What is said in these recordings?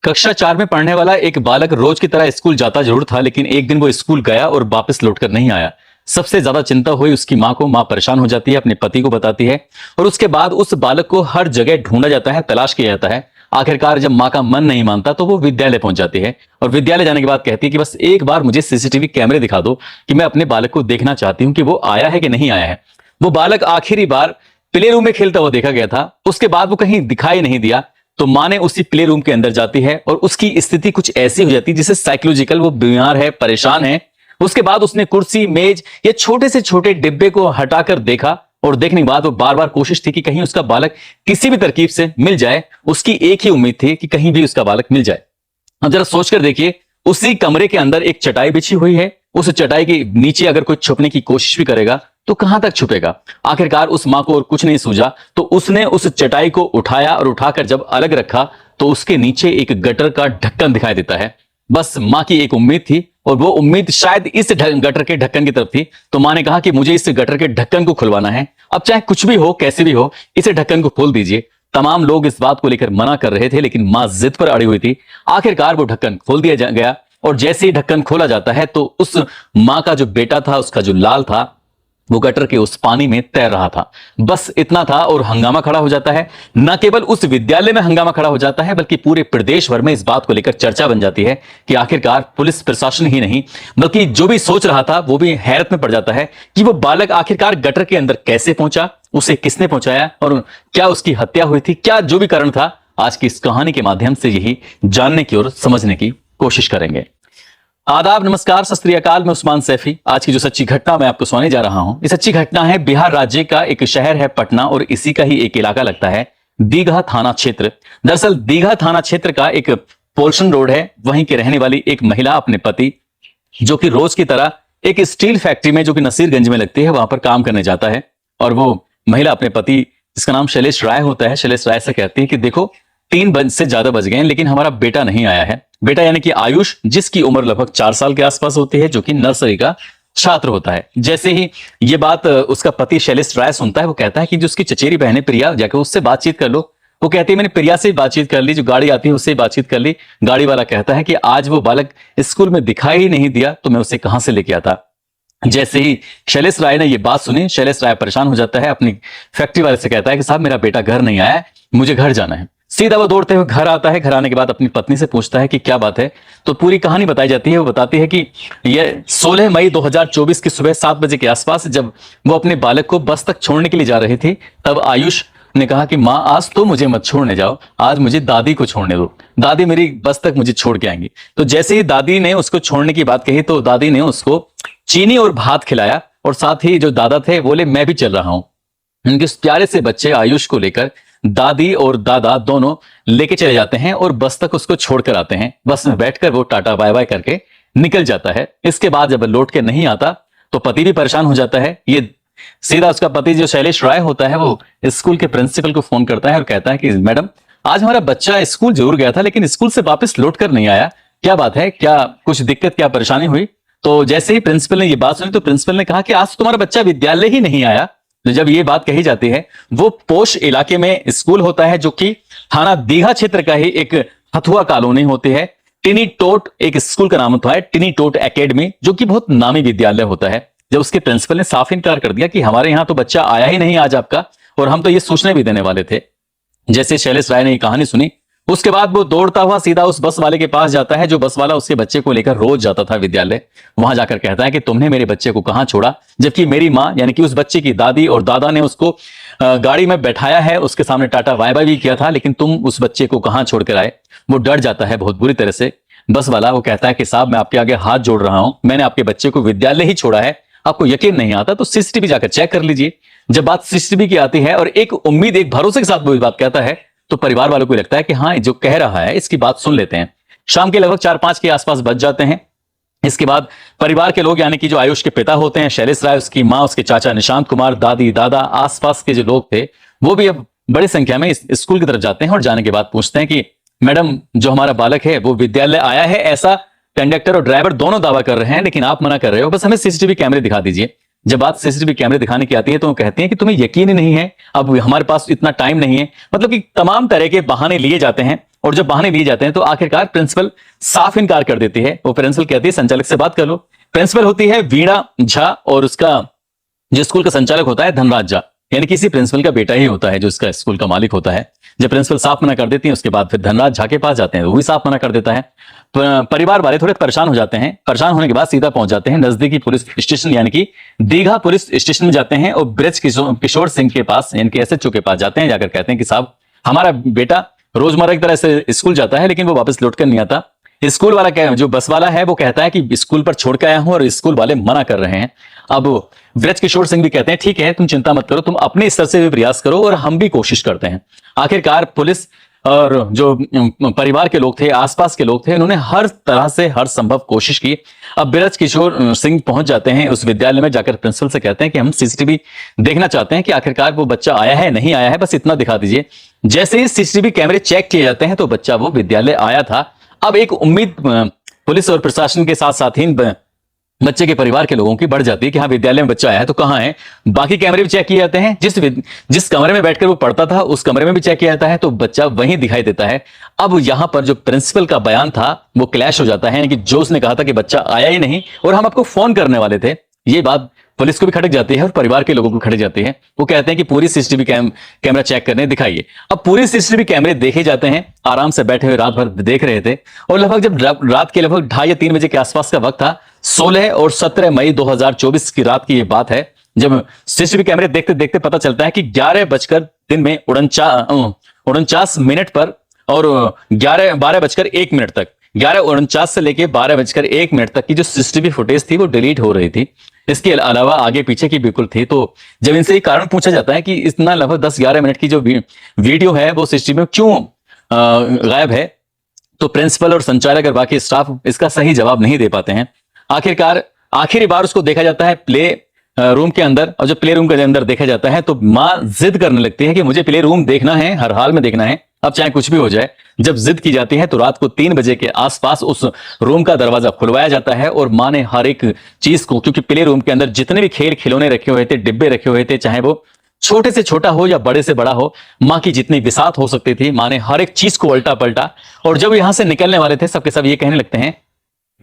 कक्षा 4 में पढ़ने वाला एक बालक रोज की तरह स्कूल जाता जरूर था, लेकिन एक दिन वो स्कूल गया और वापस लौटकर नहीं आया। सबसे ज्यादा चिंता हुई उसकी माँ को। माँ परेशान हो जाती है, अपने पति को बताती है और उसके बाद उस बालक को हर जगह ढूंढा जाता है, तलाश किया जाता है। आखिरकार जब माँ का मन नहीं मानता तो वो विद्यालय पहुंच जाती है और विद्यालय जाने के बाद कहती है कि बस एक बार मुझे सीसीटीवी कैमरे दिखा दो कि मैं अपने बालक को देखना चाहती हूँ कि वो आया है कि नहीं आया है। वो बालक आखिरी बार प्ले रूम में खेलता हुआ देखा गया था, उसके बाद वो कहीं दिखाई नहीं दिया। तो माँ ने उसी प्ले रूम के अंदर जाती है और उसकी स्थिति कुछ ऐसी हो जाती है जिसे साइकोलॉजिकल, वो बीमार है, परेशान है। उसके बाद उसने कुर्सी, मेज या छोटे से छोटे डिब्बे को हटाकर देखा और देखने के बाद वो बार बार कोशिश थी कि कहीं उसका बालक किसी भी तरकीब से मिल जाए। उसकी एक ही उम्मीद थी कि कहीं भी उसका बालक मिल जाए। अब जरा सोचकर देखिए, उसी कमरे के अंदर एक चटाई बिछी हुई है। उस चटाई के नीचे अगर कोई छुपने की कोशिश भी करेगा तो कहां तक छुपेगा। आखिरकार उस मां को और कुछ नहीं सूझा तो उसने उस चटाई को उठाया और उठाकर जब अलग रखा तो उसके नीचे एक गटर का ढक्कन दिखाई देता है। बस मां की एक उम्मीद थी और वो उम्मीद शायद इस गटर के ढक्कन की तरफ थी। तो मां ने कहा कि मुझे इस गटर के ढक्कन को खुलवाना है। अब चाहे कुछ भी हो, कैसे भी हो, इसे ढक्कन को खोल दीजिए। तमाम लोग इस बात को लेकर मना कर रहे थे, लेकिन मां जिद पर अड़ी हुई थी। आखिरकार वो ढक्कन खोल दिया गया और जैसे ही ढक्कन खोला जाता है तो उस मां का जो बेटा था, उसका जो लाल था, वो गटर के उस पानी में तैर रहा था। बस इतना था और हंगामा खड़ा हो जाता है। न केवल उस विद्यालय में हंगामा खड़ा हो जाता है बल्कि पूरे प्रदेश भर में इस बात को लेकर चर्चा बन जाती है कि आखिरकार पुलिस प्रशासन ही नहीं बल्कि जो भी सोच रहा था वो भी हैरत में पड़ जाता है कि वो बालक आखिरकार गटर के अंदर कैसे पहुंचा, उसे किसने पहुंचाया और क्या उसकी हत्या हुई थी, क्या जो भी कारण था। आज की इस कहानी के माध्यम से यही जानने की और समझने की कोशिश करेंगे। आदाब, नमस्कार, सत श्री अकाल। मैं उस्मान सैफी। आज की जो सच्ची घटना मैं आपको सुनाने जा रहा हूं, ये सच्ची घटना है बिहार राज्य का एक शहर है पटना और इसी का ही एक इलाका लगता है दीघा थाना क्षेत्र। दरअसल दीघा थाना क्षेत्र का एक पोल्सन रोड है। वहीं के रहने वाली एक महिला अपने पति, जो कि रोज की तरह एक स्टील फैक्ट्री में जो कि नसीरगंज में लगती है, वहां पर काम करने जाता है। और वो महिला अपने पति, जिसका नाम शैलेश राय होता है, शैलेश राय से कहती है कि देखो 3 से ज्यादा बज गए हैं लेकिन हमारा बेटा नहीं आया है। बेटा यानी कि आयुष, जिसकी उम्र लगभग 4 साल के आसपास होती है, जो कि नर्सरी का छात्र होता है। जैसे ही ये बात उसका पति शैलेश राय सुनता है, वो कहता है कि जो उसकी चचेरी बहन है प्रिया, जाकर उससे बातचीत कर लो। वो कहती है मैंने प्रिया से बातचीत कर ली, जो गाड़ी आती है उससे बातचीत कर ली। गाड़ी वाला कहता है कि आज वो बालक स्कूल में दिखाई ही नहीं दिया तो मैं उसे कहां से लेके आता। जैसे ही शैलेश राय ने ये बात सुनी, शैलेश राय परेशान हो जाता है। अपनी फैक्ट्री वाले से कहता है कि साहब मेरा बेटा घर नहीं आया है, मुझे घर जाना है। सीधा वो दौड़ते हुए घर आता है। घर आने के बाद अपनी पत्नी से पूछता है कि क्या बात है। तो पूरी कहानी बताई जाती है। वो बताती है कि यह 16 मई 2024 की सुबह 7 बजे के आसपास जब वो अपने बालक को बस तक छोड़ने के लिए जा रही थी, तब आयुष ने कहा कि माँ आज तो मुझे मत छोड़ने जाओ, आज मुझे दादी को छोड़ने दो, दादी मेरी बस तक मुझे छोड़ के आएंगी। तो जैसे ही दादी ने उसको छोड़ने की बात कही तो दादी ने उसको चीनी और भात खिलाया और साथ ही जो दादा थे बोले मैं भी चल रहा हूं। उनके प्यारे से बच्चे आयुष को लेकर दादी और दादा दोनों लेके चले जाते हैं और बस तक उसको छोड़कर आते हैं। बस में बैठकर वो टाटा बाय बाय करके निकल जाता है। इसके बाद जब लौट के नहीं आता तो पति भी परेशान हो जाता है। ये सीधा उसका पति जो शैलेश राय होता है वो स्कूल के प्रिंसिपल को फोन करता है और कहता है कि मैडम आज हमारा बच्चा स्कूल जरूर गया था लेकिन स्कूल से वापस लौट कर नहीं आया, क्या बात है, क्या कुछ दिक्कत, क्या परेशानी हुई। तो जैसे ही प्रिंसिपल ने ये बात सुनी तो प्रिंसिपल ने कहा कि आज तुम्हारा बच्चा विद्यालय ही नहीं आया। तो जब ये बात कही जाती है, वो पोश इलाके में स्कूल होता है जो कि थाना दीघा क्षेत्र का ही एक हथुआ कॉलोनी होती है। टिनी टोट एक स्कूल का नाम होता है, टिनी टोट एकेडमी, जो कि बहुत नामी विद्यालय होता है। जब उसके प्रिंसिपल ने साफ इनकार कर दिया कि हमारे यहाँ तो बच्चा आया ही नहीं आज आपका, और हम तो ये सूचना भी देने वाले थे। जैसे शैलेश राय ने ये कहानी सुनी, उसके बाद वो दौड़ता हुआ सीधा उस बस वाले के पास जाता है, जो बस वाला उसके बच्चे को लेकर रोज जाता था विद्यालय। वहां जाकर कहता है कि तुमने मेरे बच्चे को कहां छोड़ा, जबकि मेरी माँ यानी कि उस बच्चे की दादी और दादा ने उसको गाड़ी में बैठाया है, उसके सामने टाटा बाय बाय भी किया था, लेकिन तुम उस बच्चे को कहां छोड़कर आए। वो डर जाता है बहुत बुरी तरह से। बस वाला वो कहता है कि साहब मैं आपके आगे हाथ जोड़ रहा हूं, मैंने आपके बच्चे को विद्यालय ही छोड़ा है। आपको यकीन नहीं आता तो सीसीटीवी जाकर चेक कर लीजिए। जब बात सीसीटीवी की आती है और एक उम्मीद, एक भरोसे के साथ वो बात कहता है, तो परिवार वालों को लगता है कि हाँ जो कह रहा है इसकी बात सुन लेते हैं। शाम के लगभग 4-5 के आसपास बज जाते हैं। इसके बाद परिवार के लोग यानी कि जो आयुष के पिता होते हैं शैलेश राय, उसकी माँ, उसके चाचा निशांत कुमार, दादी, दादा, आसपास के जो लोग थे वो भी अब बड़ी संख्या में इस स्कूल की तरफ जाते हैं और जाने के बाद पूछते हैं कि मैडम जो हमारा बालक है वो विद्यालय आया है, ऐसा कंडक्टर और ड्राइवर दोनों दावा कर रहे हैं, लेकिन आप मना कर रहे हो, बस हमें सीसीटीवी कैमरे दिखा दीजिए। जब बात सीसीटीवी कैमरे दिखाने की आती है तो वो कहते हैं कि तुम्हें यकीन ही नहीं है, अब हमारे पास इतना टाइम नहीं है। मतलब कि तमाम तरह के बहाने लिए जाते हैं और जब बहाने लिए जाते हैं तो आखिरकार प्रिंसिपल साफ इनकार कर देती है। वो प्रिंसिपल कहती है संचालक से बात कर लो। प्रिंसिपल होती है वीणा झा और उसका जो स्कूल का संचालक होता है धनराज झा, यानी किसी प्रिंसिपल का बेटा ही होता है जो इसका स्कूल का मालिक होता है। जब प्रिंसिपल साफ मना कर देती है उसके बाद फिर धनराज झा के पास जाते हैं, वो भी साफ मना कर देता है। परिवार वाले थोड़े परेशान हो जाते हैं। परेशान होने के बाद सीधा पहुंच जाते हैं नजदीकी पुलिस स्टेशन यानी कि दीघा पुलिस स्टेशन में जाते हैं और ब्रज किशोर सिंह के पास यानी कि एसएचओ के पास जाते हैं। जाकर कहते हैं कि साहब हमारा बेटा रोजमर्रा की तरह से स्कूल जाता है लेकिन वो वापस लौट कर नहीं आता। स्कूल वाला क्या जो बस वाला है वो कहता है कि स्कूल पर छोड़ के आया हूं और स्कूल वाले मना कर रहे हैं। अब ब्रज किशोर सिंह भी कहते हैं ठीक है तुम चिंता मत करो, तुम अपने स्तर से भी प्रयास करो और हम भी कोशिश करते हैं। आखिरकार पुलिस और जो परिवार के लोग थे, आसपास के लोग थे, उन्होंने हर तरह से हर संभव कोशिश की। अब ब्रज किशोर सिंह पहुंच जाते हैं उस विद्यालय में, जाकर प्रिंसिपल से कहते हैं कि हम सीसीटीवी देखना चाहते हैं कि आखिरकार वो बच्चा आया है नहीं आया है, बस इतना दिखा दीजिए। जैसे ही सीसीटीवी कैमरे चेक किए जाते हैं तो बच्चा वो विद्यालय आया था। अब एक उम्मीद पुलिस और प्रशासन के साथ साथ ही बच्चे के परिवार के लोगों की बढ़ जाती है कि हाँ विद्यालय में बच्चा आया है तो कहाँ है। बाकी कैमरे भी चेक किए जाते हैं, जिस कमरे में बैठकर वो पढ़ता था उस कमरे में भी चेक किया जाता है तो बच्चा वहीं दिखाई देता है। अब यहां पर जो प्रिंसिपल का बयान था वो क्लैश हो जाता है, यानी कि जो उसने कहा था कि बच्चा आया ही नहीं और हम आपको फोन करने वाले थे, ये बात पुलिस को भी खटक जाती है और परिवार के लोगों को खटक जाती है। वो कहते हैं कि पूरी सीसीटीवी कैमरा चेक करने दिखाइए। अब पूरे सीसीटीवी कैमरे देखे जाते हैं, आराम से बैठे हुए रात भर देख रहे थे और लगभग जब रात के लगभग 2:30 या 3 बजे के आसपास का वक्त था, 16 और 17 मई 2024 की रात की ये बात है, जब सीसीटीवी कैमरे देखते देखते पता चलता है कि 11:49 पर और 12:01 तक 11:49 से लेके 12:01 तक की जो सीसीटीवी फुटेज थी वो डिलीट हो रही थी। इसके अलावा आगे पीछे की बिल्कुल थी। तो जब इनसे ये कारण पूछा जाता है कि इतना लगभग 10-11 मिनट की जो वीडियो है वो सीसीटीवी में क्यों गायब है, तो प्रिंसिपल और संचालक और बाकी स्टाफ इसका सही जवाब नहीं दे पाते हैं। आखिरकार आखिरी बार उसको देखा जाता है प्ले रूम के अंदर, और जब प्ले रूम के अंदर देखा जाता है तो माँ जिद करने लगती है कि मुझे प्ले रूम देखना है, हर हाल में देखना है, अब चाहे कुछ भी हो जाए। जब जिद की जाती है तो रात को 3 बजे के आसपास उस रूम का दरवाजा खुलवाया जाता है और माँ ने हर एक चीज को, क्योंकि प्ले रूम के अंदर जितने भी खेल खिलौने रखे हुए थे, डिब्बे रखे हुए थे, चाहे वो छोटे से छोटा हो या बड़े से बड़ा हो, माँ की जितनी बिसात हो सकती थी माँ ने हर एक चीज को उल्टा पलटा। और जब यहां से निकलने वाले थे सबके सब ये कहने लगते हैं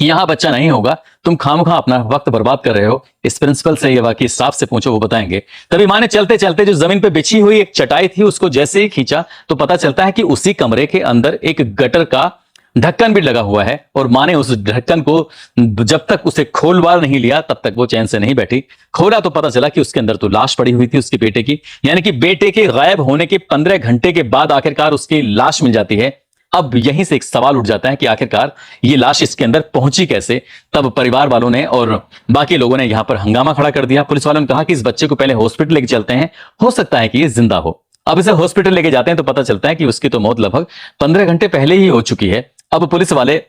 कि यहां बच्चा नहीं होगा, तुम खामखा अपना वक्त बर्बाद कर रहे हो, इस प्रिंसिपल से या बाकी स्टाफ से पूछो वो बताएंगे। तभी माँ ने चलते चलते जो जमीन पे बिछी हुई एक चटाई थी उसको जैसे ही खींचा तो पता चलता है कि उसी कमरे के अंदर एक गटर का ढक्कन भी लगा हुआ है और माँ ने उस ढक्कन को जब तक उसे खोलवा नहीं लिया तब तक वो चैन से नहीं बैठी। खोला तो पता चला कि उसके अंदर तो लाश पड़ी हुई थी उसके बेटे की, यानी कि बेटे के गायब होने के 15 घंटे के बाद आखिरकार उसकी लाश मिल जाती है। अब यहीं से एक सवाल उठ जाता है कि आखिरकार ये लाश इसके अंदर पहुंची कैसे। तब परिवार वालों ने और बाकी लोगों ने यहां पर हंगामा खड़ा कर दिया। पुलिस वालों ने कहा कि इस बच्चे को पहले हॉस्पिटल लेके चलते हैं, हो सकता है कि ये जिंदा हो। अब इसे हॉस्पिटल लेके जाते हैं तो पता चलता है कि उसकी तो मौत लगभग 15 घंटे पहले ही हो चुकी है। अब पुलिस वाले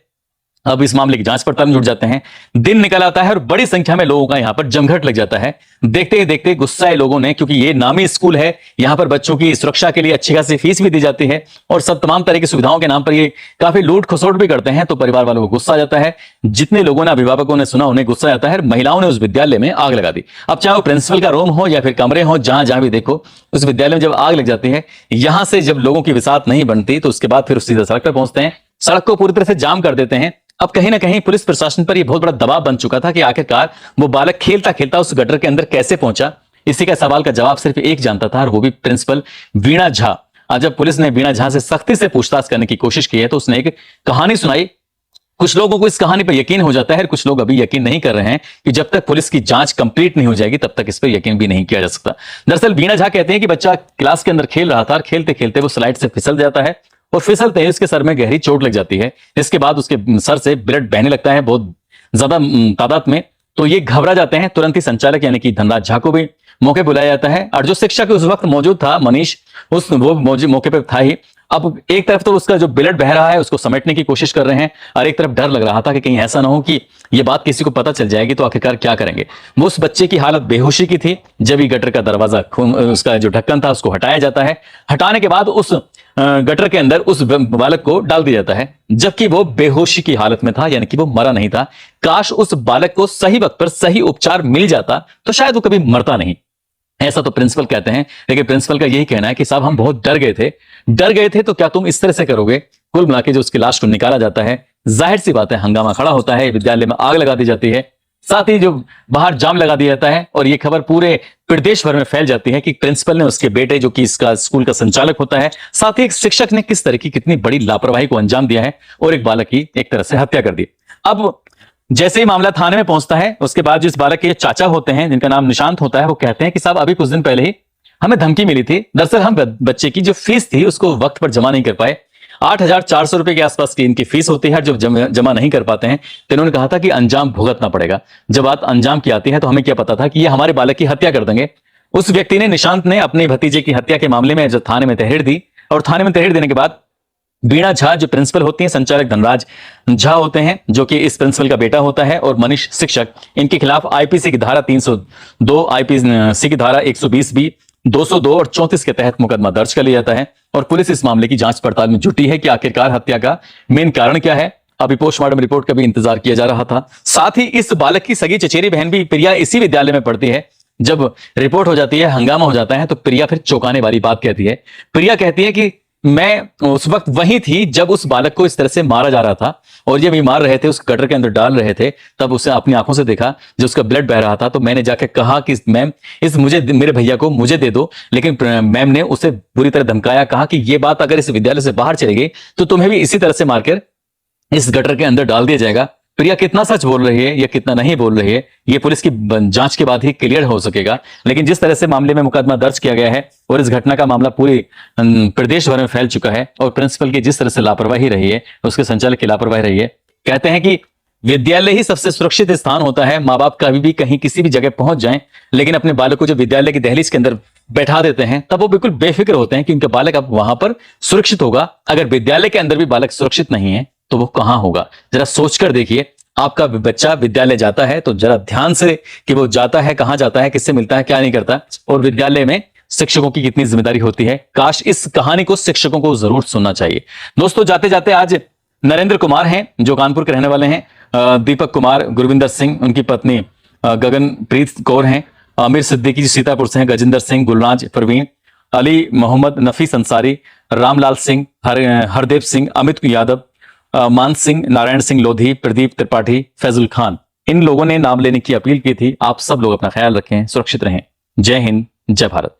अब इस मामले की जांच पड़ताल में जुट जाते हैं। दिन निकल आता है और बड़ी संख्या में लोगों का यहां पर जमघट लग जाता है। देखते ही देखते गुस्साए लोगों ने, क्योंकि ये नामी स्कूल है, यहां पर बच्चों की सुरक्षा के लिए अच्छी खासी फीस भी दी जाती है और सब तमाम तरह की सुविधाओं के नाम पर ये काफी लूट खसोट भी करते हैं। तो परिवार वालों को गुस्सा आ जाता है। जितने लोगों ने, अभिभावकों ने सुना उन्हें गुस्सा आता है। महिलाओं ने उस विद्यालय में आग लगा दी। अब चाहे वो प्रिंसिपल का रूम हो या फिर कमरे हो, जहां जहां भी देखो उस विद्यालय में जब आग लग जाती है, यहां से जब लोगों की बिसात नहीं बनती तो उसके बाद फिर सीधा सड़क पर पहुंचते हैं, सड़क को पूरी तरह से जाम कर देते हैं। अब कहीं ना कहीं पुलिस प्रशासन पर यह बहुत बड़ा दबाव बन चुका था कि आखिरकार वो बालक खेलता खेलता उस गटर के अंदर कैसे पहुंचा। इसी का सवाल का जवाब सिर्फ एक जानता था और वो भी प्रिंसिपल वीणा झा। आज जब पुलिस ने वीणा झा से सख्ती से पूछताछ करने की कोशिश की है तो उसने एक कहानी सुनाई। कुछ लोगों को इस कहानी पर यकीन हो जाता है, कुछ लोग अभी यकीन नहीं कर रहे हैं कि जब तक पुलिस की जांच कंप्लीट नहीं हो जाएगी तब तक इस पर यकीन भी नहीं किया जा सकता। दरअसल वीणा झा कहते हैं कि बच्चा क्लास के अंदर खेल रहा था और खेलते खेलते वो स्लाइड से फिसल जाता है और फिसलते ही उसके सर में गहरी चोट लग जाती है। इसके बाद उसके सर से ब्लड बहने लगता है बहुत ज्यादा तादाद में। तो ये घबरा जाते हैं। तुरंत ही संचालक यानी कि धनराज झा को भी मौके बुलाया जाता है और जो शिक्षक उस वक्त मौजूद था, मनीष, वो मौके पर था ही। अब एक तरफ तो उसका जो ब्लड बह रहा है उसको समेटने की कोशिश कर रहे हैं और एक तरफ डर लग रहा था कि कहीं ऐसा ना हो कि ये बात किसी को पता चल जाएगी तो आखिरकार क्या करेंगे। वो उस बच्चे की हालत बेहोशी की थी। जब ही गटर का दरवाजा, उसका जो ढक्कन था उसको हटाया जाता है। हटाने के बाद उस गटर के अंदर उस बालक को डाल दिया जाता है, जबकि वो बेहोशी की हालत में था, यानी कि वो मरा नहीं था। काश उस बालक को सही वक्त पर सही उपचार मिल जाता तो शायद वो कभी मरता नहीं। ऐसा तो प्रिंसिपल कहते हैं, लेकिन प्रिंसिपल का यही कहना है कि साहब हम बहुत डर गए थे तो क्या तुम इस तरह से करोगे। कुल मिला के जो उसकी लाश को निकाला जाता है, जाहिर सी बात है हंगामा खड़ा होता है, विद्यालय में आग लगा दी जाती है, साथ ही जो बाहर जाम लगा दिया जाता है और ये खबर पूरे प्रदेश भर में फैल जाती है कि प्रिंसिपल ने उसके बेटे, जो कि इसका स्कूल का संचालक होता है, साथ ही एक शिक्षक ने किस तरह की कितनी बड़ी लापरवाही को अंजाम दिया है और एक बालक की एक तरह से हत्या कर दी। अब जैसे ही मामला थाने में पहुंचता है, उसके बाद जिस बालक के चाचा होते हैं, जिनका नाम निशांत होता है, वो कहते हैं कि साहब अभी कुछ दिन पहले ही हमें धमकी मिली थी। दरअसल हम बच्चे की जो फीस थी उसको वक्त पर जमा नहीं कर पाए। 8,400 रुपए के आसपास की इनकी फीस होती है, जब जमा नहीं कर पाते हैं तो इन्होंने कहा था कि अंजाम भुगतना पड़ेगा। जब बात अंजाम की आती है तो हमें क्या पता था कि ये हमारे बालक की हत्या कर देंगे। उस व्यक्ति ने, निशांत ने, अपने भतीजे की हत्या के मामले में जब थाने में तहरीर दी, और थाने में तहरीर देने के बाद बीणा झा जो प्रिंसिपल होती हैं, संचालक धनराज झा होते हैं, जो कि इस प्रिंसिपल का बेटा होता है, और मनीष शिक्षक, इनके खिलाफ आईपीसी की धारा 302, आईपीसी की धारा 120B, 202 और 34 के तहत मुकदमा दर्ज कर लिया जाता है। और पुलिस इस मामले की जांच पड़ताल में जुटी है कि आखिरकार हत्या का मेन कारण क्या है। अभी पोस्टमार्टम रिपोर्ट का भी इंतजार किया जा रहा था। साथ ही इस बालक की सगी चचेरी बहन भी, प्रिया, इसी विद्यालय में पढ़ती है। जब रिपोर्ट हो जाती है, हंगामा हो जाता है, तो प्रिया फिर चौंकाने वाली बात कहती है। प्रिया कहती है कि मैं उस वक्त वहीं थी जब उस बालक को इस तरह से मारा जा रहा था, और जब ये मार रहे थे, उस गटर के अंदर डाल रहे थे, तब उसे अपनी आंखों से देखा जो उसका ब्लड बह रहा था। तो मैंने जाके कहा कि मैम, इस मुझे, मेरे भैया को मुझे दे दो, लेकिन मैम ने उसे बुरी तरह धमकाया, कहा कि ये बात अगर इस विद्यालय से बाहर चली गई तो तुम्हें भी इसी तरह से मारकर इस गटर के अंदर डाल दिया जाएगा। प्रिया कितना सच बोल रही है या कितना नहीं बोल रही है, ये पुलिस की जांच के बाद ही क्लियर हो सकेगा। लेकिन जिस तरह से मामले में मुकदमा दर्ज किया गया है और इस घटना का मामला पूरे प्रदेश भर में फैल चुका है, और प्रिंसिपल की जिस तरह से लापरवाही रही है, उसके संचालक की लापरवाही रही है, कहते हैं कि विद्यालय ही सबसे सुरक्षित स्थान होता है। माँ बाप कभी भी कहीं किसी भी जगह पहुंच जाएं, लेकिन अपने बालक को जब विद्यालय की दहलीज के अंदर बैठा देते हैं, तब वो बिल्कुल बेफिक्र होते हैं कि उनका बालक अब वहां पर सुरक्षित होगा। अगर विद्यालय के अंदर भी बालक सुरक्षित नहीं है तो वो कहां होगा। जरा सोचकर देखिए, आपका बच्चा विद्यालय जाता है तो जरा ध्यान से कि वो जाता है, कहां जाता है, किससे मिलता है, क्या नहीं करता, और विद्यालय में शिक्षकों की कितनी जिम्मेदारी होती है। काश इस कहानी को शिक्षकों को जरूर सुनना चाहिए। दोस्तों, जाते जाते आज नरेंद्र कुमार हैं, जो कानपुर के रहने वाले हैं, दीपक कुमार, गुरविंदर सिंह, उनकी पत्नी गगनप्रीत कौर हैं, आमिर सिद्दीकी सीतापुर से हैं, गजेंद्र सिंह, गुलराज परवीन, अली मोहम्मद, नफीस अंसारी, रामलाल सिंह, हरदेव सिंह, अमित यादव, मान सिंह, नारायण सिंह लोधी, प्रदीप त्रिपाठी, फैजुल खान, इन लोगों ने नाम लेने की अपील की थी। आप सब लोग अपना ख्याल रखें, सुरक्षित रहें। जय हिंद, जय भारत।